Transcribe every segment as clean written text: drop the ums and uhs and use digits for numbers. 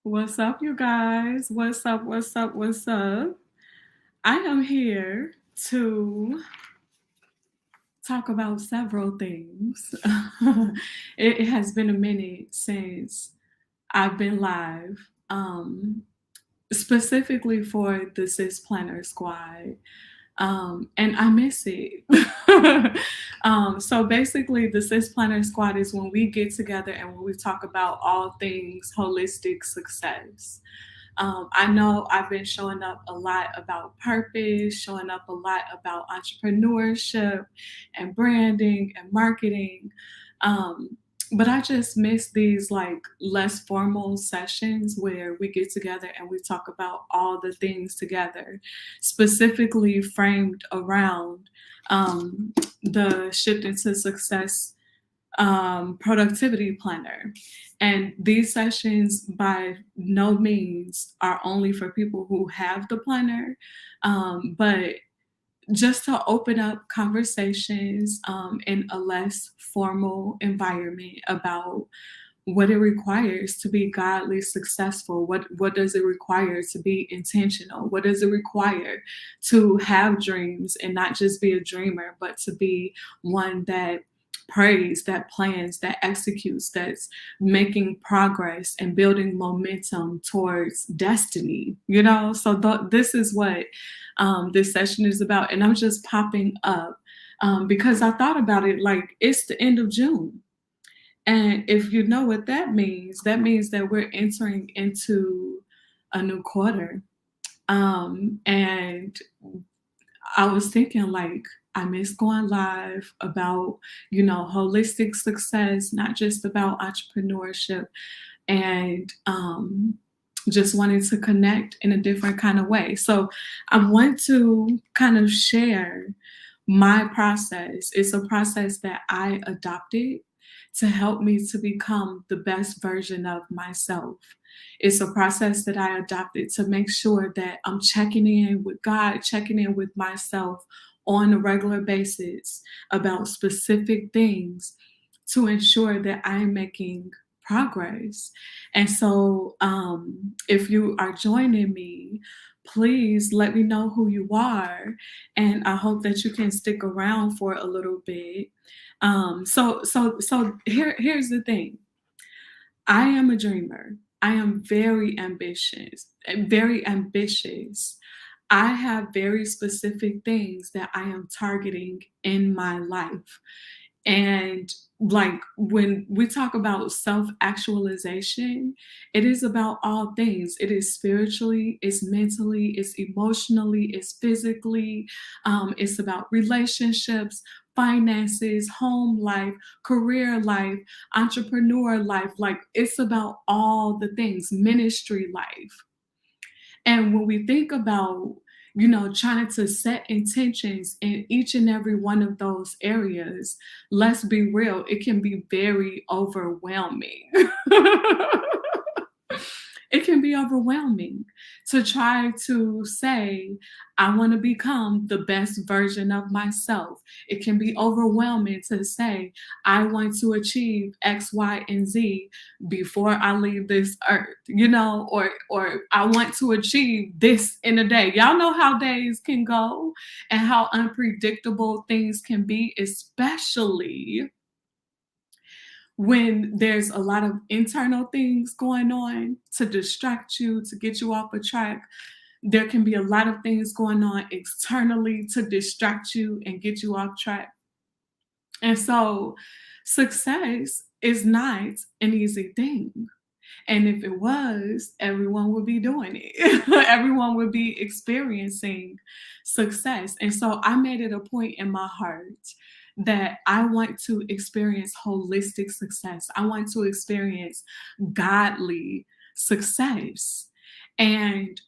What's up, you guys? What's up? What's up? What's up? I am here to talk about several things. It has been a minute since I've been live, specifically for the Cis Planner Squad. And I miss it. So basically, the Cis Planner Squad is when we get together and when we talk about all things holistic success. I know I've been showing up a lot about purpose, showing up a lot about entrepreneurship and branding and marketing. Um, but I just miss these like less formal sessions where we get together and we talk about all the things together, specifically framed around the Shift into Success productivity planner. And these sessions, by no means, are only for people who have the planner, but just to open up conversations in a less formal environment about what it requires to be godly successful. What does it require to be intentional? What does it require to have dreams and not just be a dreamer, but to be one that prays, that plans, that executes, that's making progress and building momentum towards destiny, So this is what this session is about. And I'm just popping up because I thought about it like it's the end of June. And if you know what that means that we're entering into a new quarter. And I was thinking like I miss going live about, holistic success, not just about entrepreneurship, and just wanted to connect in a different kind of way. So I want to kind of share my process. It's a process that I adopted to help me to become the best version of myself. It's a process that I adopted to make sure that I'm checking in with God, checking in with myself on a regular basis about specific things to ensure that I'm making progress. And so, if you are joining me, please let me know who you are, and I hope that you can stick around for a little bit. Here's the thing. I am a dreamer. I am very ambitious, very ambitious. I have very specific things that I am targeting in my life. And like when we talk about self actualization, it is about all things. It is spiritually, it's mentally, it's emotionally, it's physically, it's about relationships, finances, home life, career life, entrepreneur life. Like it's about all the things, ministry life. And when we think about, trying to set intentions in each and every one of those areas, let's be real, it can be very overwhelming. It can be overwhelming to try to say, I want to become the best version of myself. It can be overwhelming to say, I want to achieve X, Y, and Z before I leave this earth, or I want to achieve this in a day. Y'all know how days can go and how unpredictable things can be, especially when there's a lot of internal things going on to distract you, to get you off a track. There can be a lot of things going on externally to distract you and get you off track. And so, success is not an easy thing. And if it was, everyone would be doing it. Everyone would be experiencing success. And so I made it a point in my heart that I want to experience holistic success. I want to experience godly success. And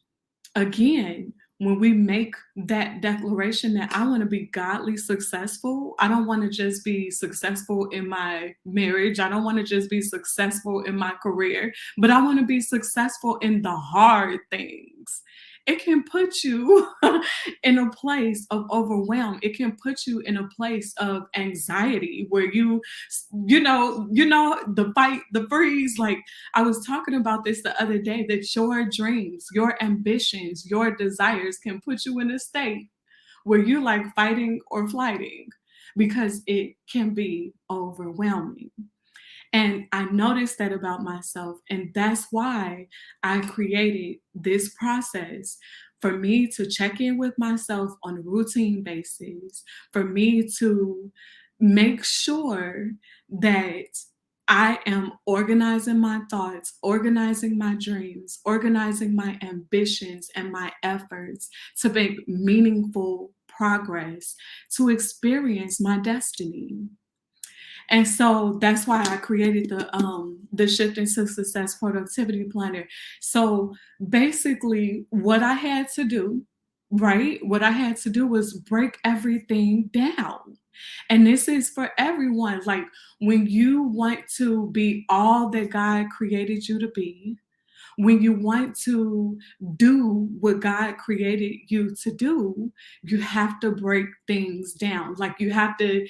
again, when we make that declaration that I want to be godly successful, I don't want to just be successful in my marriage. I don't want to just be successful in my career, but I want to be successful in the hard things, it can put you in a place of overwhelm. It can put you in a place of anxiety where the fight, the freeze. Like I was talking about this the other day, that your dreams, your ambitions, your desires can put you in a state where you're like fighting or flighting, because it can be overwhelming. And I noticed that about myself. And that's why I created this process for me to check in with myself on a routine basis, for me to make sure that I am organizing my thoughts, organizing my dreams, organizing my ambitions and my efforts to make meaningful progress, to experience my destiny. And so that's why I created the Shift into Success Productivity Planner. So basically what I had to do, right? What I had to do was break everything down. And this is for everyone. Like when you want to be all that God created you to be, when you want to do what God created you to do, you have to break things down. Like you have to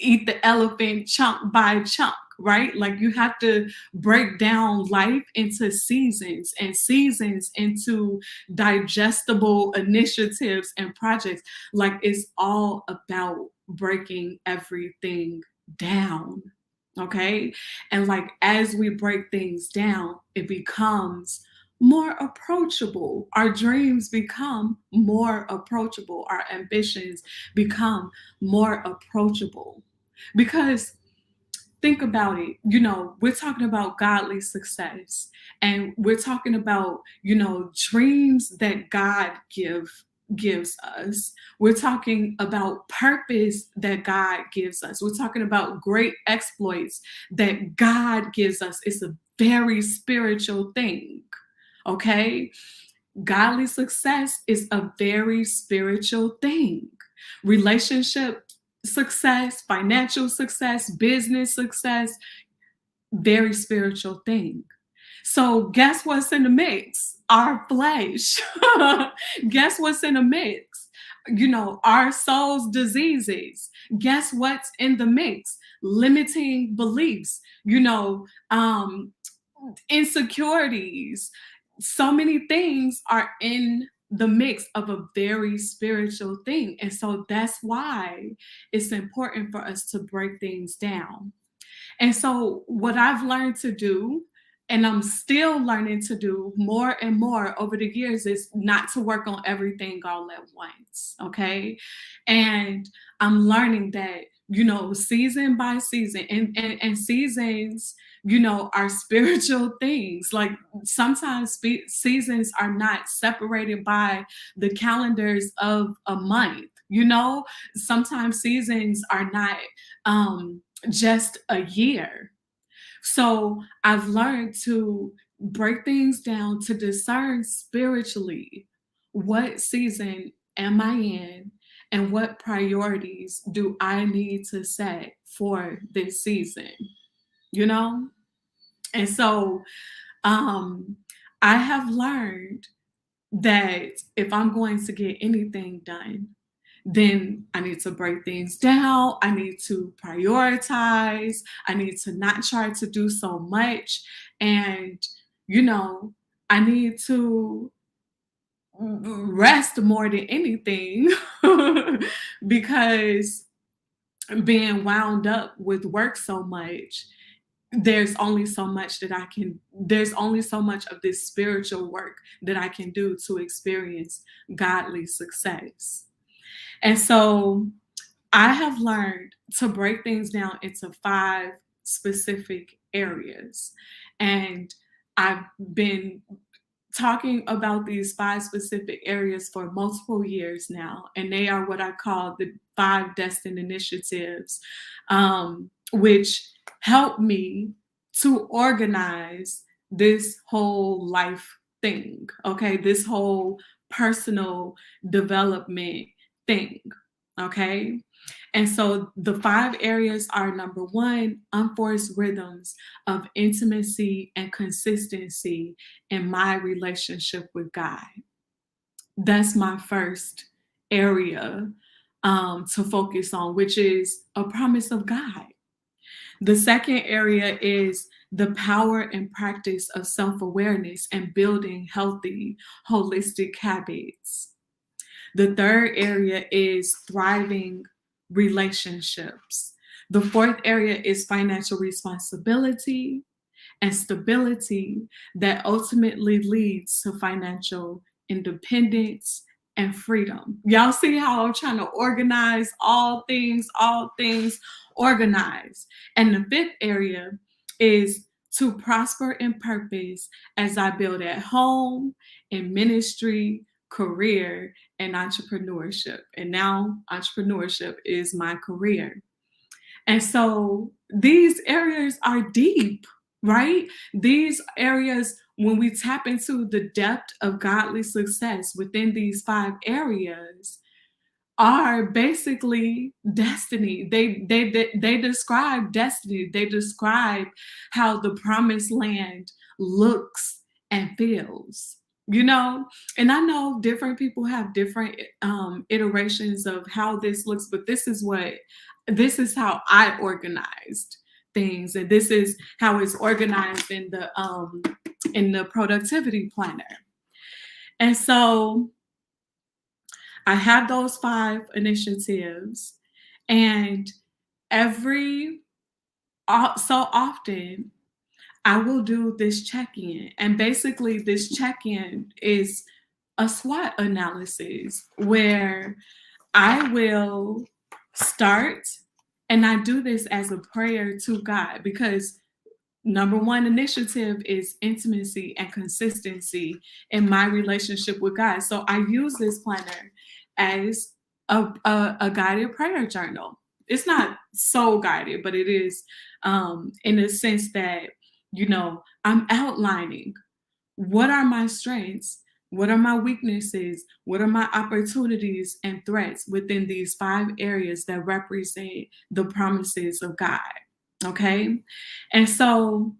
eat the elephant chunk by chunk, right? Like you have to break down life into seasons, and seasons into digestible initiatives and projects. Like it's all about breaking everything down. Okay. And like as we break things down, it becomes more approachable. Our dreams become more approachable. Our ambitions become more approachable. Because think about it, we're talking about godly success, and we're talking about, dreams that God gives us. We're talking about purpose that God gives us. We're talking about great exploits that God gives us. It's a very spiritual thing. Okay? Godly success is a very spiritual thing. Relationship success, financial success, business success, very spiritual thing. So guess what's in the mix? Our flesh. Guess what's in the mix? Our soul's diseases. Guess what's in the mix? Limiting beliefs, insecurities. So many things are in the mix of a very spiritual thing. And so that's why it's important for us to break things down. And so, what I've learned to do, and I'm still learning to do more and more over the years, is not to work on everything all at once. Okay. And I'm learning that, season by season, and seasons, are spiritual things. Like sometimes seasons are not separated by the calendars of a month. Sometimes seasons are not just a year. So I've learned to break things down, to discern spiritually what season am I in, and what priorities do I need to set for this season, you know? And so um, I have learned that if I'm going to get anything done, then I need to break things down. I need to prioritize. I need to not try to do so much. And, I need to rest more than anything because being wound up with work so much, there's only so much of this spiritual work that I can do to experience godly success. And so I have learned to break things down into 5 specific areas. And I've been talking about these 5 specific areas for multiple years now. And they are what I call the 5 Destined Initiatives, which help me to organize this whole life thing, okay? This whole personal development thing, okay? And so the 5 areas are: number 1, unforced rhythms of intimacy and consistency in my relationship with God. That's my first area to focus on, which is a promise of God. The second area is the power and practice of self awareness and building healthy, holistic habits. The third area is thriving relationships. The fourth area is financial responsibility and stability that ultimately leads to financial independence and freedom. Y'all see how I'm trying to organize all things organized. And the fifth area is to prosper in purpose as I build at home, in ministry, career, and entrepreneurship. And now entrepreneurship is my career. And so these areas are deep, right? These areas, when we tap into the depth of godly success within these five areas, are basically destiny. They describe destiny. They describe how the promised land looks and feels. You know, and I know different people have different iterations of how this looks, but this is how I organized things, and this is how it's organized in the productivity planner. And so I have those five initiatives, and every so often I will do this check-in. And basically this check-in is a SWOT analysis where I will start, and I do this as a prayer to God, because number one initiative is intimacy and consistency in my relationship with God. So I use this planner as a guided prayer journal. It's not so guided, but it is in the sense that, you know, I'm outlining what are my strengths, what are my weaknesses, what are my opportunities and threats within these five areas that represent the promises of God. Okay. And so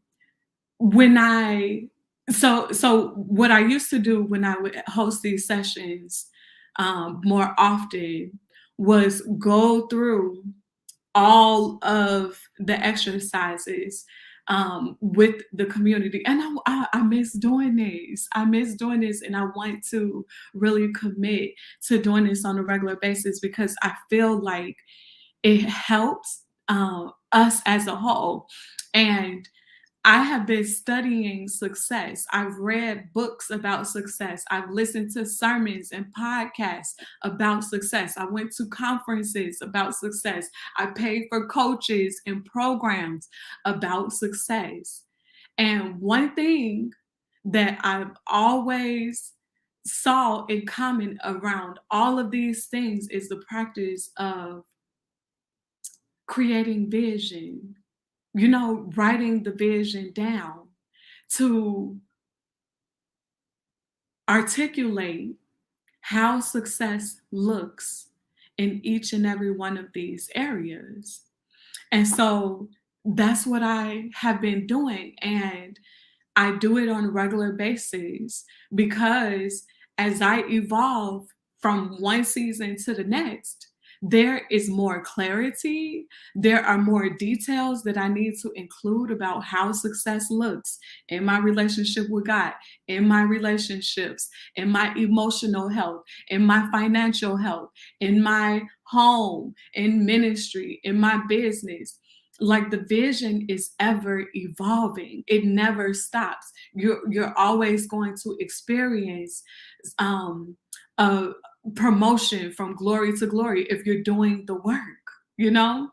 when I so what I used to do when I would host these sessions more often was go through all of the exercises with the community. And I miss doing this. I miss doing this, and I want to really commit to doing this on a regular basis, because I feel like it helps us as a whole. And I have been studying success. I've read books about success. I've listened to sermons and podcasts about success. I went to conferences about success. I paid for coaches and programs about success. And one thing that I've always saw in common around all of these things is the practice of creating vision, you know, writing the vision down to articulate how success looks in each and every one of these areas. And so that's what I have been doing. And I do it on a regular basis because as I evolve from one season to the next, there is more clarity. There are more details that I need to include about how success looks in my relationship with God, in my relationships, in my emotional health, in my financial health, in my home, in ministry, in my business. Like the vision is ever evolving. It never stops. You're always going to experience a promotion from glory to glory if you're doing the work, you know?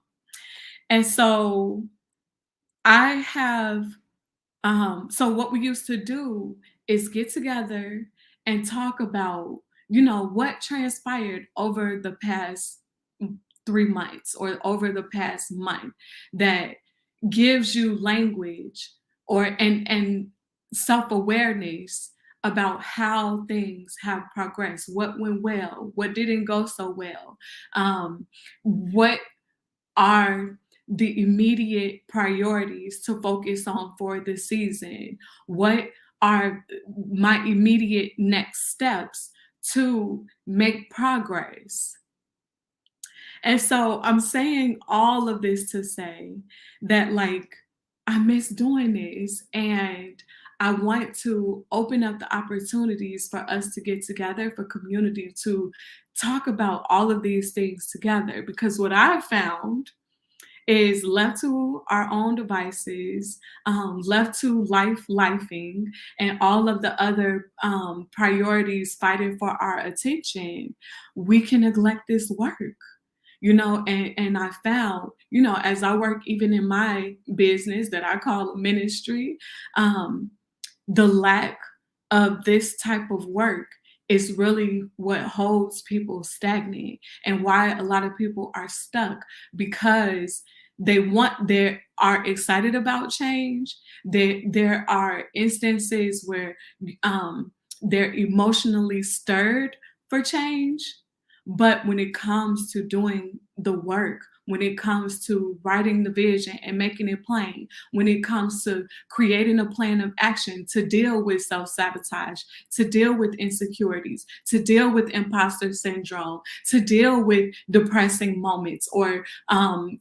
And so I have so what we used to do is get together and talk about, you know, what transpired over the past 3 months or over the past month that gives you language or and self-awareness about how things have progressed, what went well, what didn't go so well, what are the immediate priorities to focus on for the season, what are my immediate next steps to make progress. And so I'm saying all of this to say that, like, I miss doing this, and I want to open up the opportunities for us to get together, for community to talk about all of these things together. Because what I've found is, left to our own devices, left to lifing, and all of the other priorities fighting for our attention, we can neglect this work. And I found, as I work even in my business that I call a ministry, um, the lack of this type of work is really what holds people stagnant, and why a lot of people are stuck, because they are excited about change. There are instances where they're emotionally stirred for change, but when it comes to doing the work, when it comes to writing the vision and making it plain, when it comes to creating a plan of action to deal with self sabotage, to deal with insecurities, to deal with imposter syndrome, to deal with depressing moments, or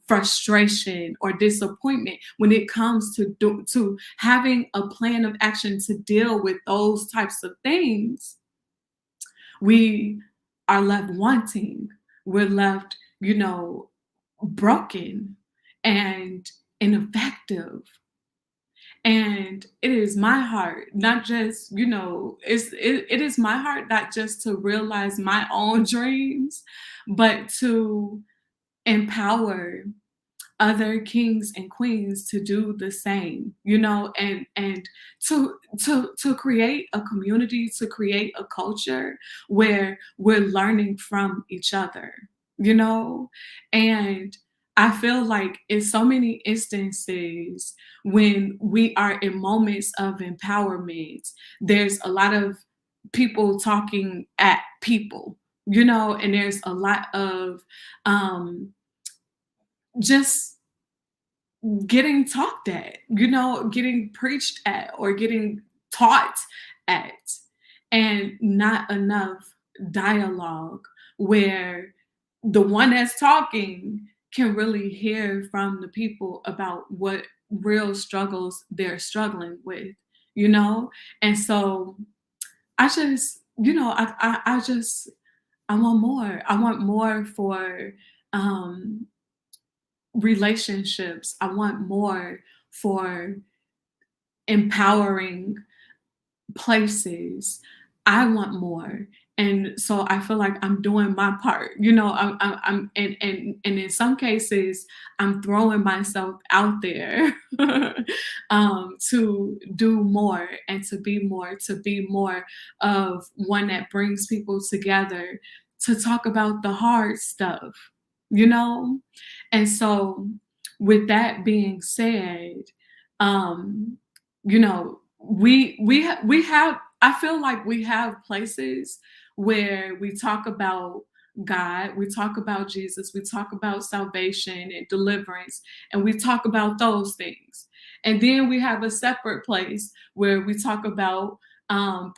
frustration or disappointment, when it comes to having a plan of action to deal with those types of things, we are left wanting. We're left, broken and ineffective. And it is my heart, not just, it is my heart, not just to realize my own dreams, but to empower other kings and queens to do the same, and to create a community, to create a culture where we're learning from each other, you know and I feel like in so many instances, when we are in moments of empowerment, there's a lot of people talking at people, and there's a lot of um just getting talked at, getting preached at, or getting taught at, and not enough dialogue where the one that's talking can really hear from the people about what real struggles they're struggling with, you know? And so I just, I just, I want more. I want more for um relationships. I want more for empowering places. I want more. And so I feel like I'm doing my part. And in some cases, I'm throwing myself out there to do more, and to be more of one that brings people together to talk about the hard stuff, you know? And so, with that being said, we have, I feel like we have places where we talk about God, we talk about Jesus, we talk about salvation and deliverance, and we talk about those things. And then we have a separate place where we talk about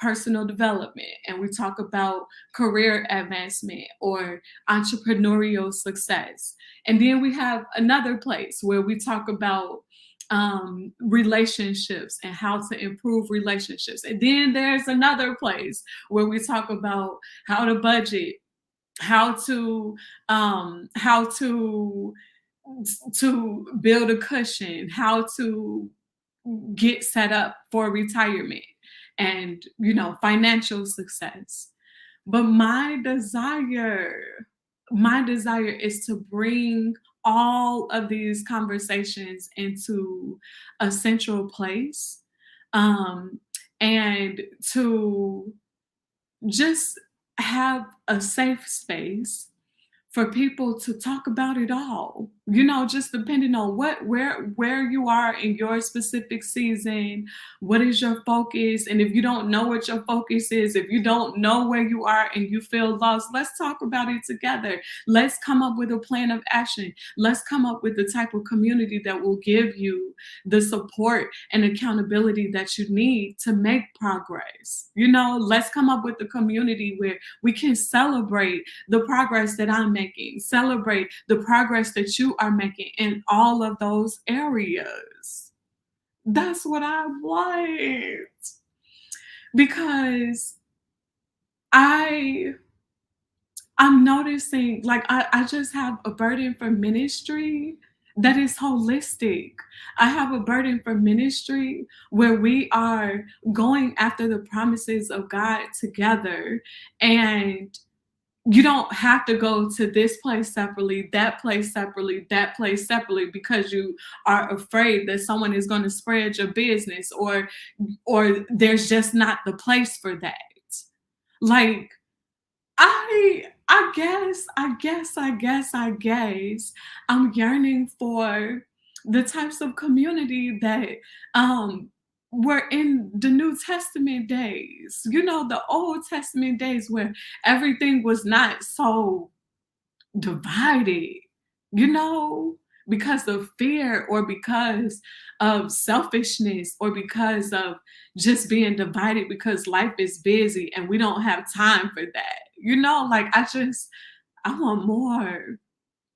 personal development, and we talk about career advancement or entrepreneurial success. And then we have another place where we talk about relationships and how to improve relationships. And then there's another place where we talk about how to budget, how to how to build a cushion, how to get set up for retirement, and financial success. But my desire is to bring all of these conversations into a central place, um, and to just have a safe space for people to talk about it all. Just depending on where you are in your specific season, what is your focus? And if you don't know what your focus is, if you don't know where you are and you feel lost, let's talk about it together. Let's come up with a plan of action. Let's come up with the type of community that will give you the support and accountability that you need to make progress. Let's come up with a community where we can celebrate the progress that I'm making, celebrate the progress that you are making in all of those areas. That's what I want. Because I I'm noticing, like, I just have a burden for ministry that is holistic. I have a burden for ministry where we are going after the promises of God together. And you don't have to go to this place separately, that place separately, that place separately because you are afraid that someone is going to spread your business, or there's just not the place for that. Like, I guess I'm yearning for the types of community that um were in the New Testament days, the Old Testament days where everything was not so divided, you know, because of fear or because of selfishness or because of just being divided because life is busy and we don't have time for that. Like I want more.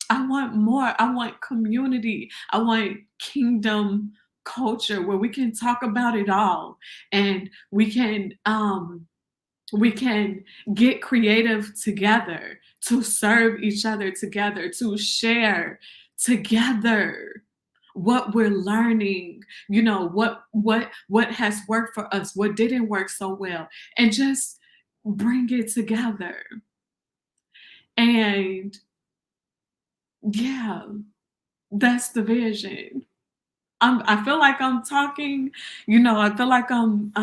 I want more. I want community. I want kingdom culture where we can talk about it all and we can get creative together to serve each other together, to share together what we're learning, what has worked for us, what didn't work so well, and just bring it together. And yeah, that's the vision. I feel like I'm talking, I feel like I'm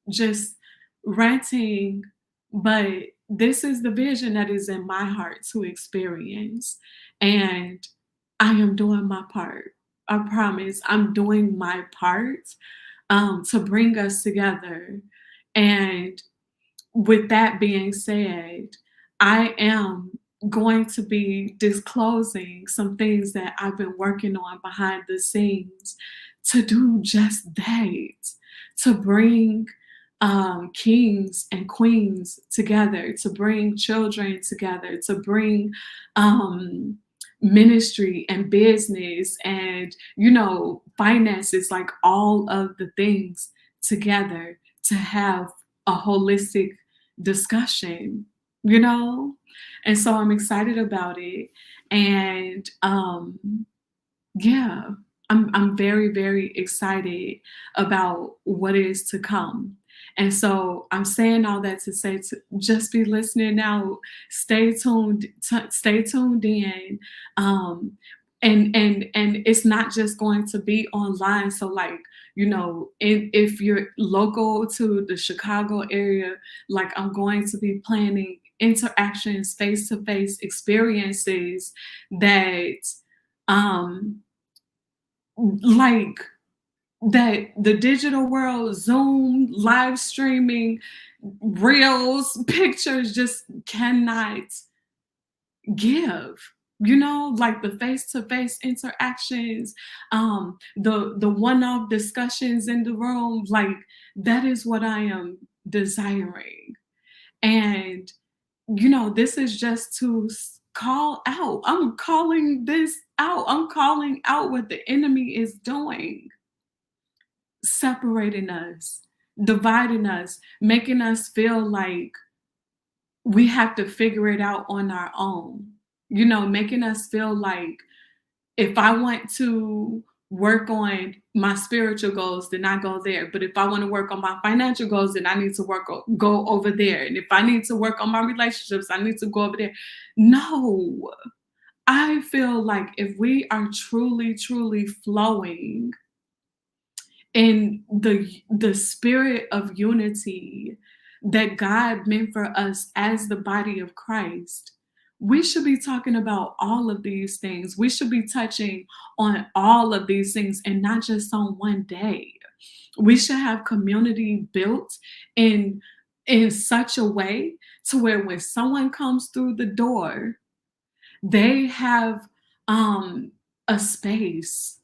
just ranting, but this is the vision that is in my heart to experience. And I am doing my part. I promise I'm doing my part to bring us together. And with that being said, I am going to be disclosing some things that I've been working on behind the scenes to do just that, to bring kings and queens together, to bring children together, to bring um, ministry and business and, finances, like all of the things together to have a holistic discussion, you know? And so I'm excited about it. And yeah, I'm very, very excited about what is to come. And so I'm saying all that to say to just be listening out, stay tuned in. Um and it's not just going to be online. So like, if you're local to the Chicago area, like I'm going to be planning interactions, face-to-face experiences that um like that the digital world, Zoom, live streaming, reels, pictures just cannot give. Like the face-to-face interactions, the one-off discussions in the room, like that is what I am desiring. And this is just to call out. I'm calling this out. I'm calling out what the enemy is doing, separating us, dividing us, making us feel like we have to figure it out on our own. Making us feel like if I want to work on my spiritual goals, then I go there. But if I want to work on my financial goals, then I need to go over there. And if I need to work on my relationships, I need to go over there. No, I feel like if we are truly, truly flowing in the spirit of unity that God meant for us as the body of Christ, we should be talking about all of these things. We should be touching on all of these things and not just on one day. We should have community built in such a way to where when someone comes through the door, they have um, a space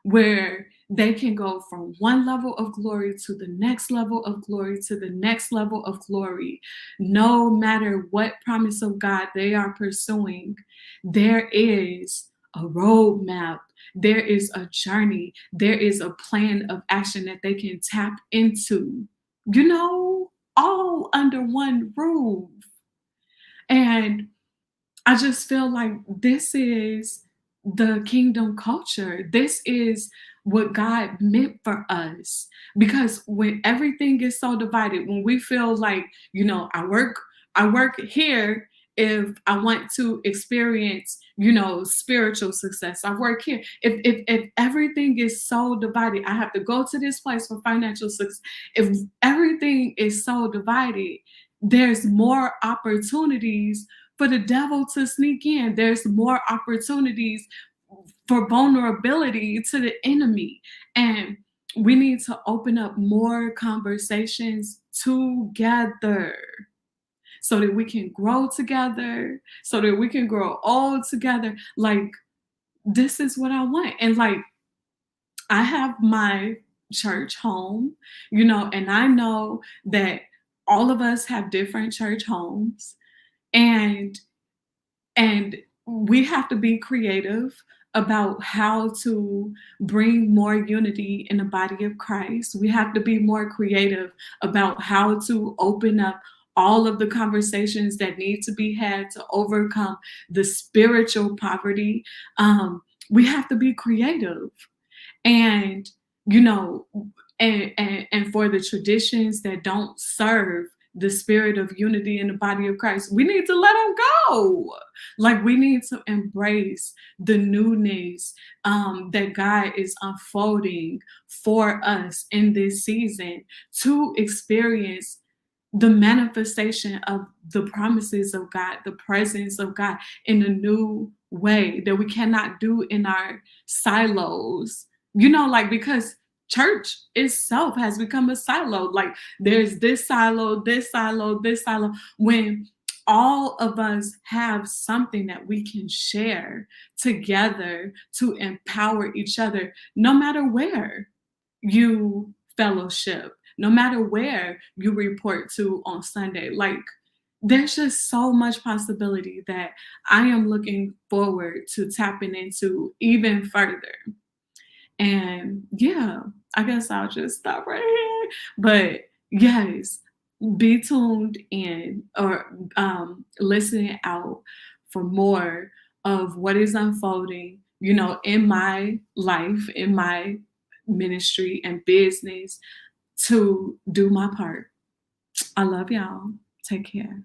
where they can go from one level of glory to the next level of glory to the next level of glory. No matter what promise of God they are pursuing, there is a roadmap, there is a journey, there is a plan of action that they can tap into, all under one roof. And I just feel like this is the kingdom culture. This is what God meant for us. Because when everything is so divided, when we feel like, I work here if I want to experience, spiritual success. I work here. If everything is so divided, I have to go to this place for financial success. If everything is so divided, there's more opportunities for the devil to sneak in. There's more opportunities for vulnerability to the enemy. And we need to open up more conversations together so that we can grow together, so that we can grow old together. Like, this is what I want. And like, I have my church home, and I know that all of us have different church homes. And And we have to be creative about how to bring more unity in the body of Christ. We have to be more creative about how to open up all of the conversations that need to be had to overcome the spiritual poverty. We have to be creative. And you know and for the traditions that don't serve the spirit of unity in the body of Christ, we need to let them go. Like, we need to embrace the newness that God is unfolding for us in this season to experience the manifestation of the promises of God, the presence of God in a new way that we cannot do in our silos. Like, because church itself has become a silo. Like, there's this silo, this silo, this silo, when all of us have something that we can share together to empower each other, no matter where you fellowship, no matter where you report to on Sunday. Like, there's just so much possibility that I am looking forward to tapping into even further. And yeah, I guess I'll just stop right here. But yes, be tuned in, or listening out for more of what is unfolding, in my life, in my ministry and business, to do my part. I love y'all. Take care.